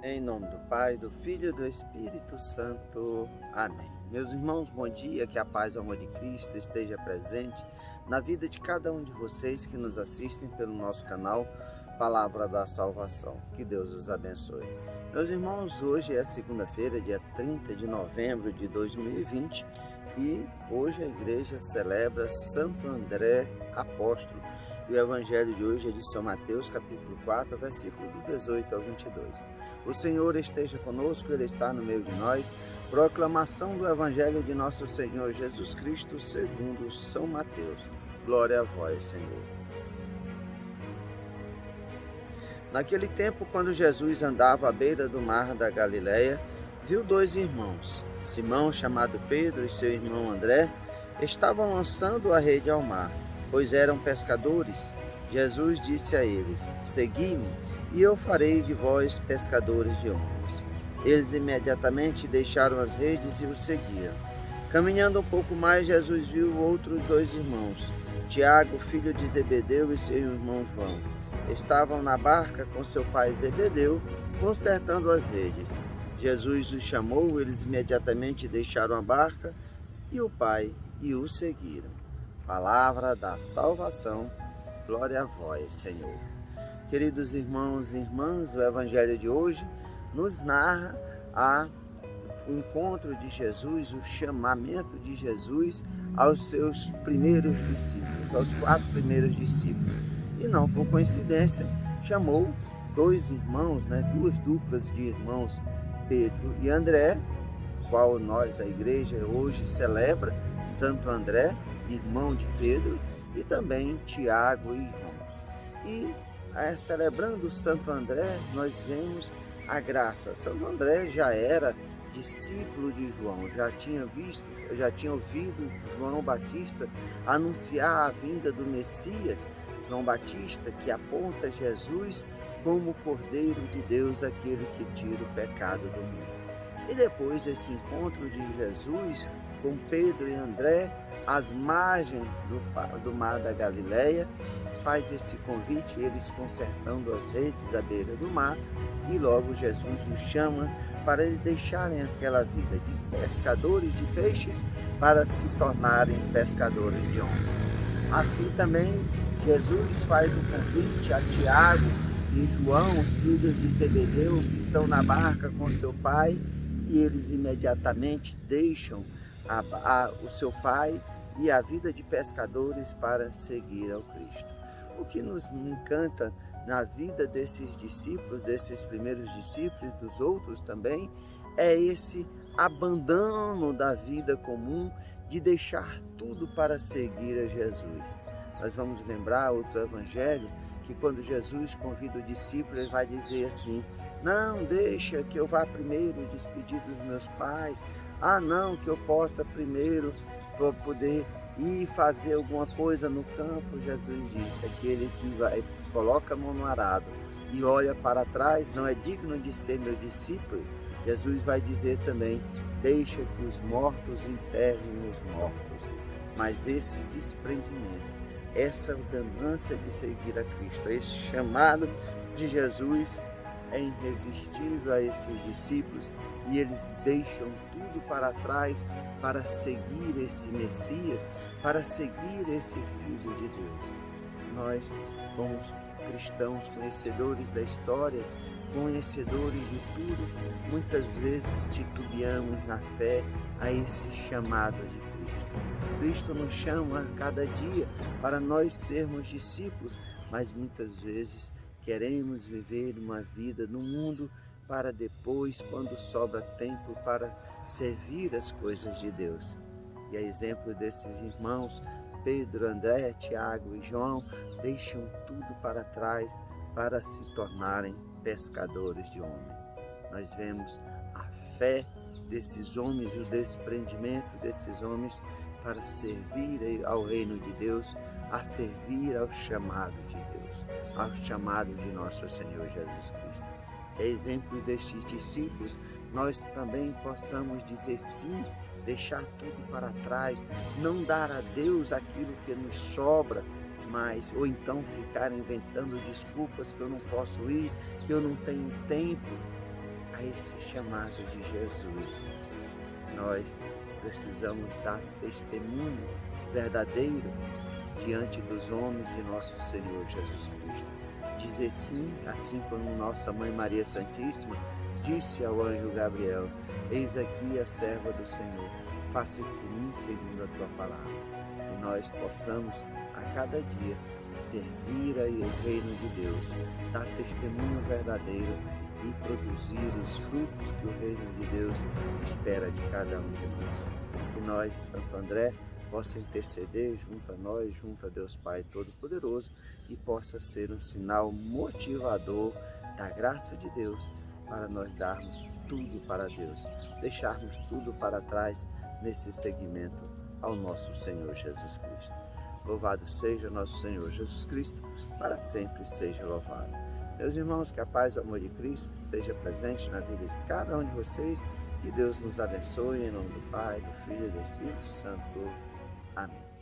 Em nome do Pai, do Filho e do Espírito Santo. Amém. Meus irmãos, bom dia, que a paz e o amor de Cristo esteja presente na vida de cada um de vocês que nos assistem pelo nosso canal Palavra da Salvação. Que Deus os abençoe. Meus irmãos, hoje é segunda-feira, dia 30 de novembro de 2020 e hoje a igreja celebra Santo André Apóstolo. E o evangelho de hoje é de São Mateus, capítulo 4, versículo do 18 ao 22. O Senhor esteja conosco, Ele está no meio de nós. Proclamação do evangelho de nosso Senhor Jesus Cristo, segundo São Mateus. Glória a vós, Senhor. Naquele tempo, quando Jesus andava à beira do mar da Galileia, viu dois irmãos, Simão, chamado Pedro, e seu irmão André, estavam lançando a rede ao mar, pois eram pescadores. Jesus disse a eles: segui-me, e eu farei de vós pescadores de homens. Eles imediatamente deixaram as redes e o seguiram. Caminhando um pouco mais, Jesus viu outros dois irmãos, Tiago, filho de Zebedeu, e seu irmão João. Estavam na barca com seu pai Zebedeu, consertando as redes. Jesus os chamou, eles imediatamente deixaram a barca e o pai e o seguiram. Palavra da salvação, glória a vós, Senhor. Queridos irmãos e irmãs, o evangelho de hoje nos narra o encontro de Jesus, o chamamento de Jesus aos seus primeiros discípulos, aos 4 primeiros discípulos. E não por coincidência, chamou dois irmãos, duas duplas de irmãos, Pedro e André, qual nós, a igreja, hoje celebra, Santo André, irmão de Pedro, e também Tiago e João. E celebrando Santo André, nós vemos a graça. Santo André já era discípulo de João, já tinha ouvido João Batista anunciar a vinda do Messias, João Batista, que aponta Jesus como o Cordeiro de Deus, aquele que tira o pecado do mundo. E depois esse encontro de Jesus com Pedro e André, às margens do mar da Galileia, faz esse convite, eles consertando as redes à beira do mar, e logo Jesus os chama para eles deixarem aquela vida de pescadores de peixes para se tornarem pescadores de homens. Assim também Jesus faz um convite a Tiago e João, os filhos de Zebedeu, que estão na barca com seu pai, e eles imediatamente deixam o seu pai e a vida de pescadores para seguir ao Cristo. O que nos encanta na vida desses discípulos, desses primeiros discípulos, dos outros também, é esse abandono da vida comum, de deixar tudo para seguir a Jesus. Nós vamos lembrar outro evangelho, que quando Jesus convida o discípulo, ele vai dizer assim: não, deixa que eu vá primeiro despedir dos meus pais. Não, que eu possa primeiro poder ir fazer alguma coisa no campo. Jesus diz: aquele que coloca a mão no arado e olha para trás não é digno de ser meu discípulo. Jesus vai dizer também: deixa que os mortos enterrem os mortos. Mas esse desprendimento, essa ganância de seguir a Cristo, esse chamado de Jesus é irresistível a esses discípulos, e eles deixam tudo para trás para seguir esse Messias, para seguir esse Filho de Deus. Nós, como cristãos, conhecedores da história, conhecedores de tudo, muitas vezes titubeamos na fé a esse chamado de Cristo. Cristo nos chama a cada dia para nós sermos discípulos, mas muitas vezes queremos viver uma vida no mundo para depois, quando sobra tempo, para servir as coisas de Deus. E a exemplo desses irmãos, Pedro, André, Tiago e João, deixam tudo para trás para se tornarem pescadores de homens. Nós vemos a fé desses homens e o desprendimento desses homens para servir ao reino de Deus, a servir ao chamado de Deus, ao chamado de nosso Senhor Jesus Cristo. É exemplo destes discípulos, nós também possamos dizer sim, deixar tudo para trás, não dar a Deus aquilo que nos sobra, ou então ficar inventando desculpas que eu não posso ir, que eu não tenho tempo. a esse chamado de Jesus. Nós precisamos dar testemunho verdadeiro diante dos homens de nosso Senhor Jesus Cristo. Dizer sim, assim como nossa Mãe Maria Santíssima disse ao anjo Gabriel: eis aqui a serva do Senhor, faça-se em mim segundo a tua palavra. E nós possamos a cada dia servir aí o reino de Deus, dar testemunho verdadeiro e produzir os frutos que o reino de Deus espera de cada um de nós. Que nós, Santo André, possa interceder junto a nós, junto a Deus Pai Todo-Poderoso, e possa ser um sinal motivador da graça de Deus para nós darmos tudo para Deus, deixarmos tudo para trás nesse seguimento ao nosso Senhor Jesus Cristo. Louvado seja nosso Senhor Jesus Cristo, para sempre seja louvado. Meus irmãos, que a paz e o amor de Cristo esteja presente na vida de cada um de vocês. Que Deus nos abençoe em nome do Pai, do Filho e do Espírito Santo. Amém.